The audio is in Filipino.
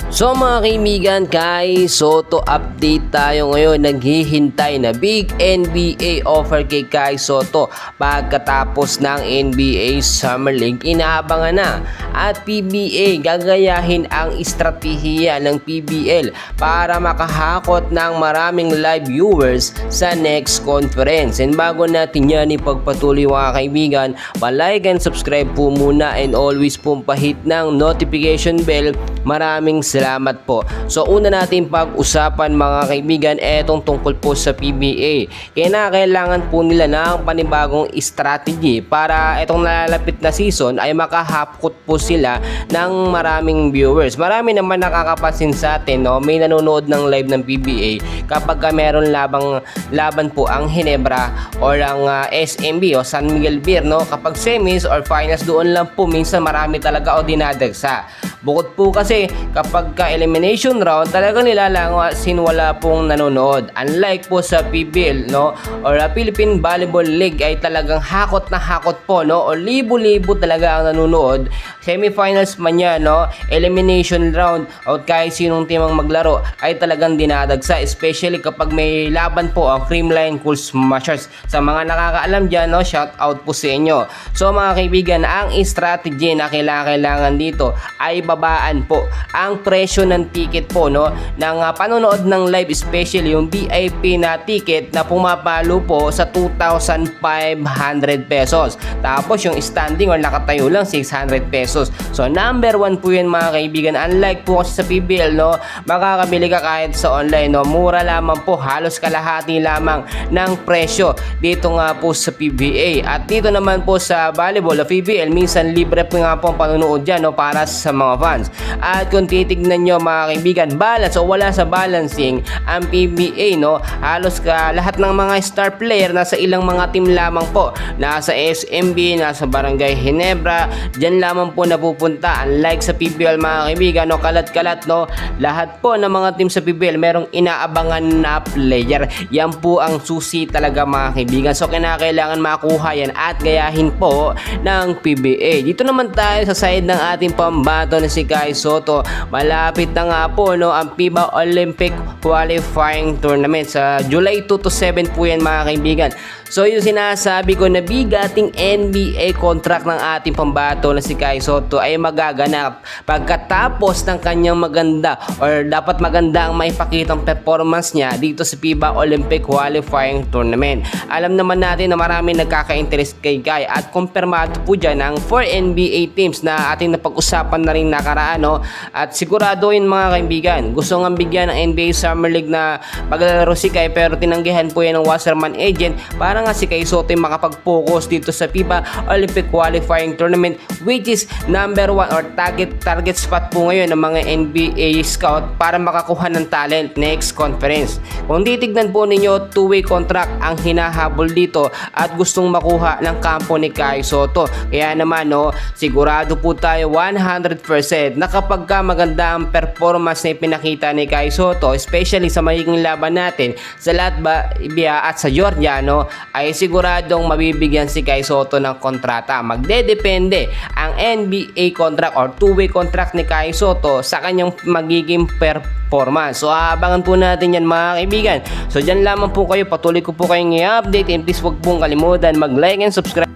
So mga kaibigan, kay Soto update tayo ngayon. Naghihintay na big NBA offer kay Kai Soto pagkatapos ng NBA Summer League. Inaabangan na at PBA gagayahin ang estratehiya ng PBL para makahakot ng maraming live viewers sa next conference. And bago natin yan ipagpatuloy mga kaibigan, palike and subscribe po muna and always pong pahit ng notification bell. Maraming salamat po. So una natin pag-usapan mga kaibigan, etong tungkol po sa PBA. Kailangan po nila ng panibagong strategy para etong nalalapit na season ay makahapkot po sila ng maraming viewers. Marami naman nakakapansin sa atin, no? May nanonood ng live ng PBA kapag meron laban po ang Ginebra or ang SMB o San Miguel Beer, no? Kapag semis or finals, doon lang po minsan marami talaga o dinadagsa. Bukod po kasi kapag elimination round, talaga nilalangasin wala pong nanonood. Unlike po sa PBL, no, or Philippine Volleyball League ay talagang hakot na hakot po, no, o libo-libo talaga ang nanonood. Semifinals man yan, no, elimination round o kahit sinong team ang maglaro ay talagang dinadagsa, especially kapag may laban po ang Creamline Cool Smashers. Sa mga nakakaalam dyan, no, shout out po sa inyo. So mga kaibigan, ang strategy na kailangan dito ay babaan po ang presyo ng ticket po, no, ng panonood ng live, especially yung VIP na ticket na pumapalo po sa 2,500 pesos. Tapos yung standing or nakatayo lang 600 pesos. So number 1 po yun mga kaibigan. Unlike po kasi sa PBL, no, makakabili ka kahit sa online, no, mura lamang po, halos kalahati lamang ng presyo dito nga po sa PBA. At dito naman po sa volleyball o PBL, minsan libre po nga po ang panonood dyan, no, para sa mga fans. At kung titignan nyo mga kaibigan, balance o wala sa balancing ang PBA, no, halos lahat ng mga star player nasa ilang mga team lamang po, nasa SMB, nasa Barangay Ginebra, dyan lamang po napupunta. Unlike sa PBL mga kaibigan, no, kalat-kalat, no, lahat po ng mga team sa PBL merong inaabangan na player. Yan po ang susi talaga mga kaibigan. So kailangan makuha yan at gayahin po ng PBA. Dito naman tayo sa side ng ating pambato na si Kai Soto. Malapit na nga po, no, ang FIBA Olympic Qualifying Tournament sa July 2 to 7 po yan mga kaibigan. So yung sinasabi ko na bigating NBA contract ng ating pambato na si Kai Soto ay magaganap pagkatapos ng kanyang maganda or dapat maganda ang maipakitang performance niya dito sa FIBA Olympic Qualifying Tournament. Alam naman natin na marami nagkaka-interest kay Kai at kumpirmado po dyan ang 4 NBA teams na ating napag-usapan na rin nakaraan, no? At sigurado yun mga kaibigan, gusto nga bigyan ng NBA Summer League na paglalaro si Kai, pero tinanggihan po yan ng Wasserman agent para nga si Kai Soto ay makapag-focus dito sa FIBA Olympic Qualifying Tournament, which is number 1 or target spot po ngayon ng mga NBA scout para makakuha ng talent next conference. Kung titignan po ninyo, 2-way contract ang hinahabol dito at gustong makuha ng kampo ni Kai Soto. Kaya naman, no, sigurado po tayo 100% na kapag maganda ang performance na ipinakita ni Kai Soto, especially sa magiging laban natin sa Latvia at sa Georgia, no, ay siguradong mabibigyan si Kai Soto ng kontrata. Magdedepende ang NBA contract or 2-way contract ni Kai Soto sa kanyang magiging performance. So abangan po natin yan mga kaibigan. So dyan lamang po kayo, patuloy ko po kayong i-update, and please huwag pong kalimutan mag-like and subscribe.